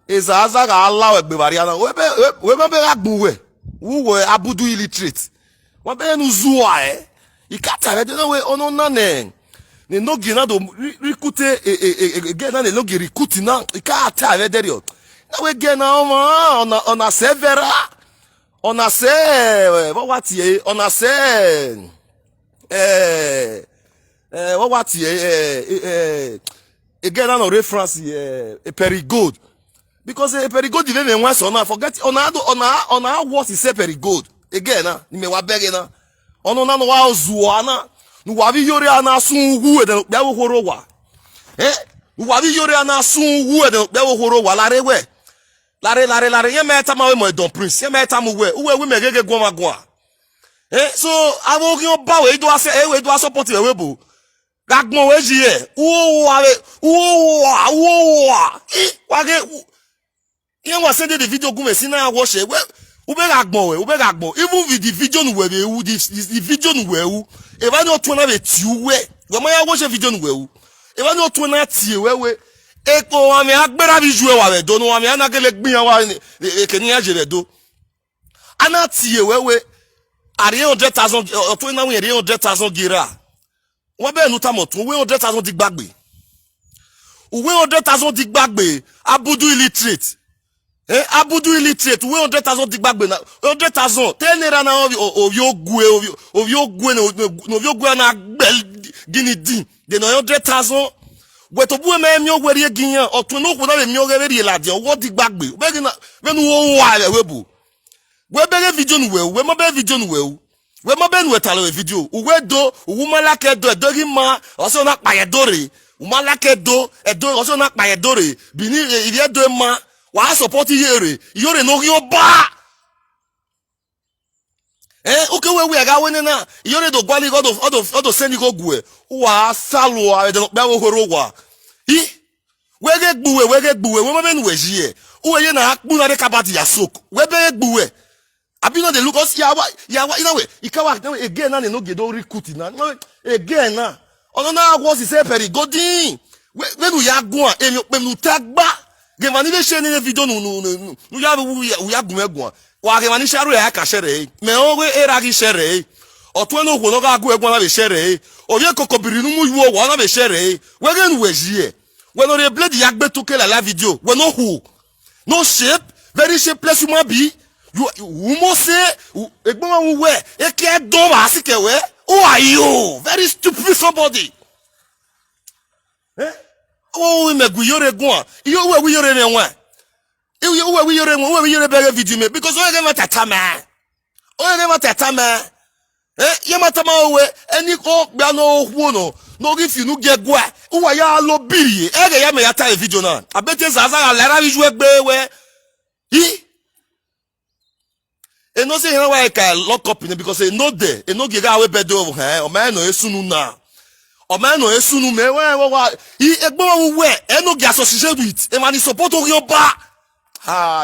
Ezaza ga Allah we bariana. We be agbuwe. Uwe abudu illiterate. We be nuzuwa Ikata we no we ono nane. Ne no gina do recruiter again na ne no gi recruit na ikata we there yo. Na we get na on a severa. On a say what ye on a say what ye again on reference a perigold because a perigold even once on forget on what is a perigold again na ni me wa beg na ono na no wa zuana no wa bi yori ana sunwu e de be wo horo wa wa bi yori ana sunwu e de be wo horo wa lare we lare ye meta ma we mo don prince ye meta mo we me gege gwa gwa so awo ki o ba we do ase we do support we bo gagbon we ji e wa ge ye wa send the video gun me si na wo se we be gagbon even with the video nu we the video nu we e ba no to na be ti we ma ya wo se video nu we e ba no to na ti we eko wa mi agbera bi juwe wa we do no wa mi anagele gbiyan wa ekeni ajere do ana tie wewe ari 100,000 to na we 100,000 gira won be nu tamotun we 100,000 di gbagbe we 100,000 di gbagbe abudu illiterate abudu illiterate we 100,000 di gbagbe na 100,000 tenera na ovi ogwe na gbel gini din de no 100,000 we to bu me mi ogweri egiyan otun no na mi ogweri elade owo di gbagbe be gina be nu wo wa we bu we be video nu we mo be video nu we mo be nu etalo video we do wu malake do edogi ma oso na paye dore wu malake do edo oso na paye dore bi ni ire do ma wa support yere no ri oba okay we aga we na yore do gwali god of send go gwe wa salu a de pe wo horo wa wege gbuwe we mo be nu we ji uwe ye na akpu na de kabati ya sok we be gbuwe abi no dey look us ya you know we ikawa again na no gedo recruit na again na ono na agwo si se peri godin we nu ya gun emi pe nu tagba ge mani be share ni video nu ya gun egun wa ge mani sharu ya ka share me o we era gi share otun no go no ga gun egun na be share o ye kokobiri nu mu yu o wa na be share we ge nu we ji we no dey blade ya gbe to ke la video we no who no shape very shapeless human be you must say egbon we e ke don ba si ke we who are you very stupid somebody oh me gu yore gun iyo we yore me wan we yore be video me because o ge ma tata ma ye mata ma we eni ko gba no hu no if you no get gwa who ya lo biri e ge ya me ya ta video na abete zaza la ra bi ju egbe we e no say here why ka lock up because e no there e no ge ga we bedo o ma no esunu na o ma no esunu me we egbon we e no ge associate with e ma ni support o yo ba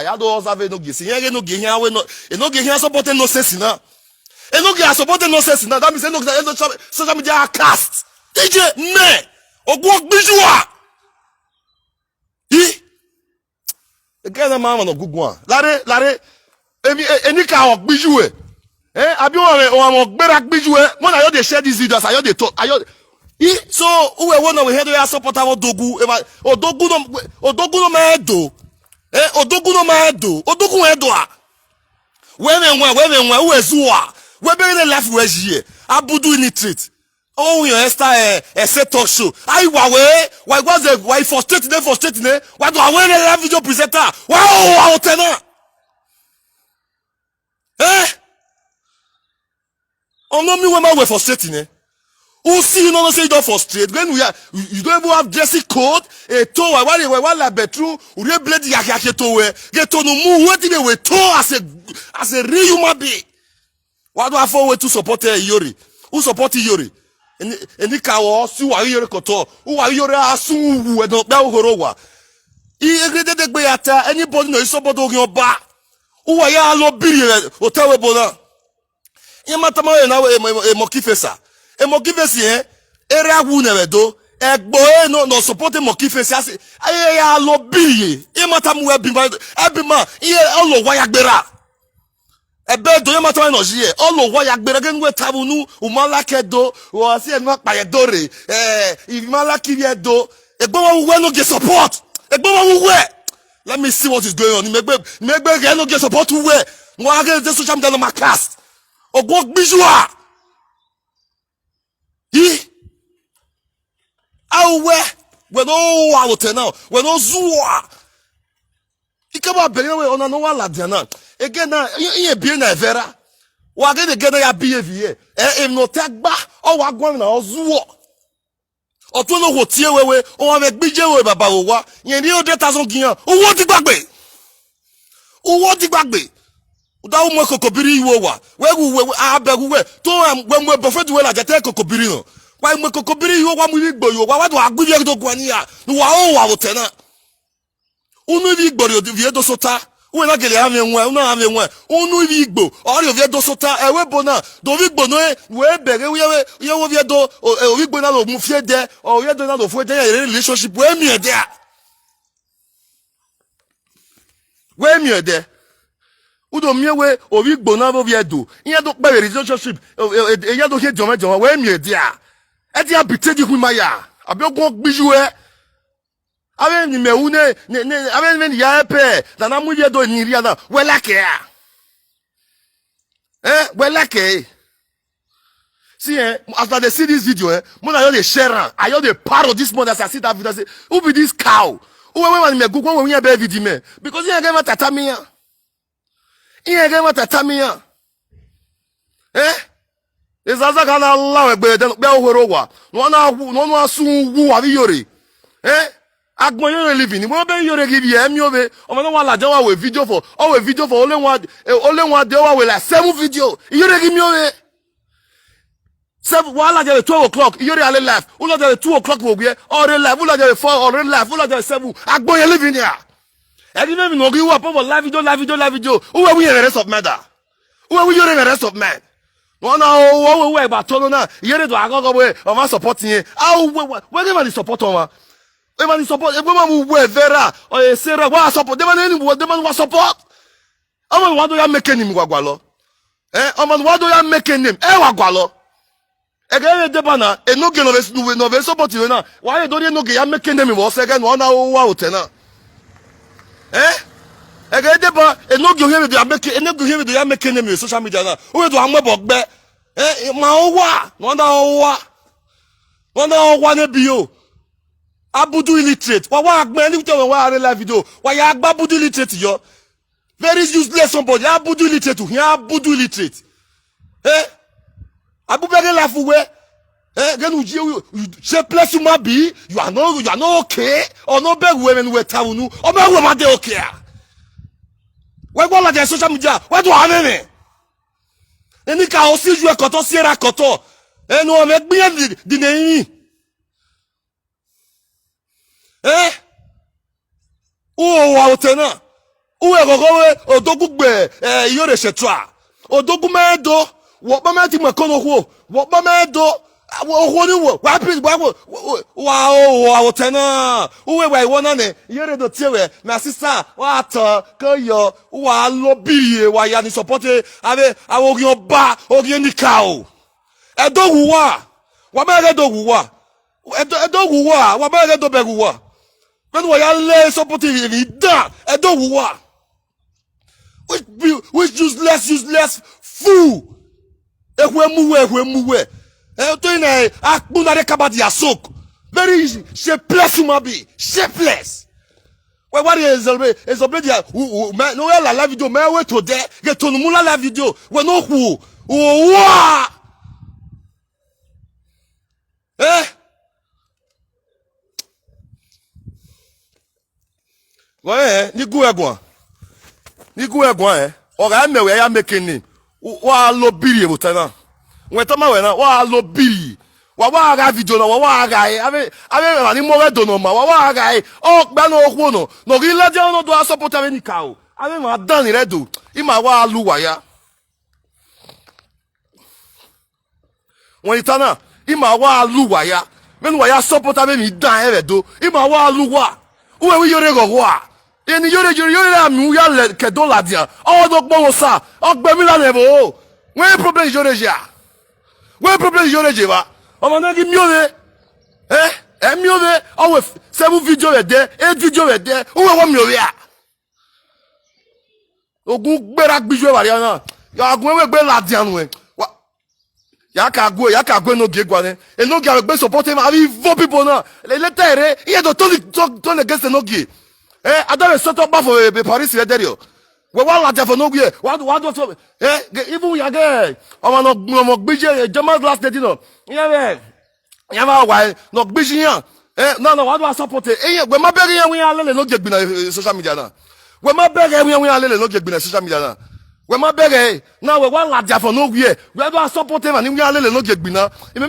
ya do observe no ge se here no ge here we no e no ge here support no sense na e no ge support no sense na that means no social media cast DJ me ogwo gbijuwa e ga na ma no gugun lare emi ka ogbijuwe abi o gbera gbijuwe mo na yo dey share this video as I dey talk so uwe won we head we support our odogu no ma edo odogu edo a we me uwe zuwa we be in life we ji abudu illiterate oh your Esey talk show ai why was the why frustrated why do I want a live video presenter wow tena no me when we frustrating who see you no say you don't frustrate when you don't even have dressing code a to why la bedroom we blade yakake to we get to no move wetin we to as a real human being why do I forward to support Yori who support Yori eni ka wo si wa Yori koto who wa Yori asun wu e do pe ohoro wa egrede de gbe ata anybody no support ogun oba who wa ya lo biri o tawe bona ye matama na we mo kifesa e mo kifesi ere agu na wedo egbo no support mo kife si ase aye ya lo biye e mata mu ebi ma iye olo wa ya gbera ebe do ye mata no ji e olo wa ya gbera gen we tabunu umala kedo o si enu apa ye dore imala kirie do egbo wa we no get support egbo wa we let me see what is going on megbe get no get support we no age the social media no ma cast ogbo gbijua awe we no wa lo tena we no zuwa ikaba bere we ona no wala dia na again na ye bi na vera wa ge de ya behave if no tagba o wa gwan na ozuwo otun no ho tie wewe o wa me gbije we baba wo wa yen ni o de 1000 giyan owo ti gbagbe uda o mo kokobiri iwo wa we abegu we to we mo bofedu we la jete kokobiri no wa mo kokobiri iwo wa mu igbo yo wa do agbiye do gwani ya no wa o wa wo tena unu vi igbo vi do sota we na gele ave nwa unu ave nwa unu vi igbo ori vi do sota ewe bona do vi igbo no we bere we wo vi do o vi igbo na lo mu fie de o ye do na lo fue de relationship we mi de a we mi de udo miewe o vi igbo na bo vi do iye do pe relationship iye do he jomo we mi de a e di abite di hu maya abi ogun gbiju aven ni meune aven ni ya pe na mu ye do ni ria na wela ke wela ke see after they see this video mo na yo dey share am I yo dey parrot this mother say see that video say who be this cow who when me go when we be video me because he get ma tata mi ya Ezaza kana Allah egbe de pe ohoro wa no asu wu wa bi yore agbon yore living mo be yore give ye mi obe o mo no wa la je wa we video for only one day wa we like 7 video yore give mi obe 7 wa la je 12 o'clock yore ale live u la je 2 o'clock wo gbe or live u la je 4 or live u la je 7 agbon yore living ya e give me no gi wa for live video who we the rest of matter who we yore the rest of man one we about to na yere do agogo we o ma support yin we give man support on we man support e we we vera o e sera wa support de man wa support o man wa do ya make nim gwagwa lo o man wa do ya make nim wa gwalo e ga de bana e no ge no ve support you na wa ye do no ge ya make nim wo se ga no na wa o te na e ga de ba e no ge he do ya make nim social media na o do amebo gbe ma owa wọ́n wa ne bio abudu illiterate wa agbe ni to wa re live video wa ya agba abudu illiterate yo very useless somebody abudu illiterate here abudu illiterate abubere lafuwe genu ji se place ma bi you are not okay or no beg women we tawunu o be we ma de okay we go la de social media we do anene eni ka o si ju ekoto si era koto enu o me gbiyan di neyin o wa otena o e gogo we odogugbe yore shetua odogu medo wo ba me ti mo kono ho wo ba medo wo ni wo wa pe wa o otena o we wa wona ne yore do tiewe my sister wa to ko yo wa lo biye wa ya ni support ave awogi oba ogi ni kao edogu wa ma ge dogu wa edogu wa ma ge do begu wa men wa ya le support ni da edogu wa which useless fool ehwemuwe to ina akpuna re kabadi asok very easy shapeless umabi shapeless what is already no la live video me we to there get to mula live video we no who wa ni gu egbon o ga mewe ya mekeni wa lo biri ebutana weta ma we na wa lo biri wa ga video na wa ga ave ni mo we do no ma wa ga o gba no okwo no gi la je no do support ave ni ka o ave ma dan re do I ma wa lu wa ya won itana I ma wa lu wa ya men wa ya support me mi dan e do ima wa luwa uwe wi yore go wa eni yore la mi ya le ke do la dia o do gbo sa o gbe mi la le bo we problem yore ja we problem yore je ba o ma na gi mi o le mi o le o we 7 video we there 8 video we there uwe wo mi o ya ogun gbera gbiju e wa ya na ya agun we gbe la dia nu e yaka go no ge gwane e no ge be support him abi vo people na le letere e do to against no ge adawe sort up for be Paris le derio we wa la ja for no ge wa do so even ya ge o ma no mo gbije Jamal last day no ya ma wa no gbije yan no wa do support we ma bere yan we alele no ge gbina social media na we ma bere yan we alele no ge gbina social media na we ma bere na we wa ladia for no we do support him and we alele no ge gbina me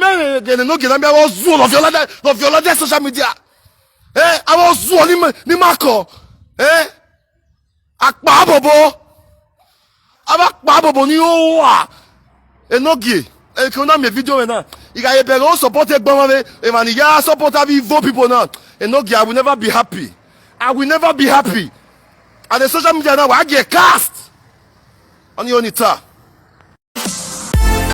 no ge na me was zone of your latest social media I was zone ni mako akpa bobo ni o wa no ge e ko na me video na you ga be go support egbo me e man ya support abi vote people now no ge I will never be happy and the social media now I get cast on your nita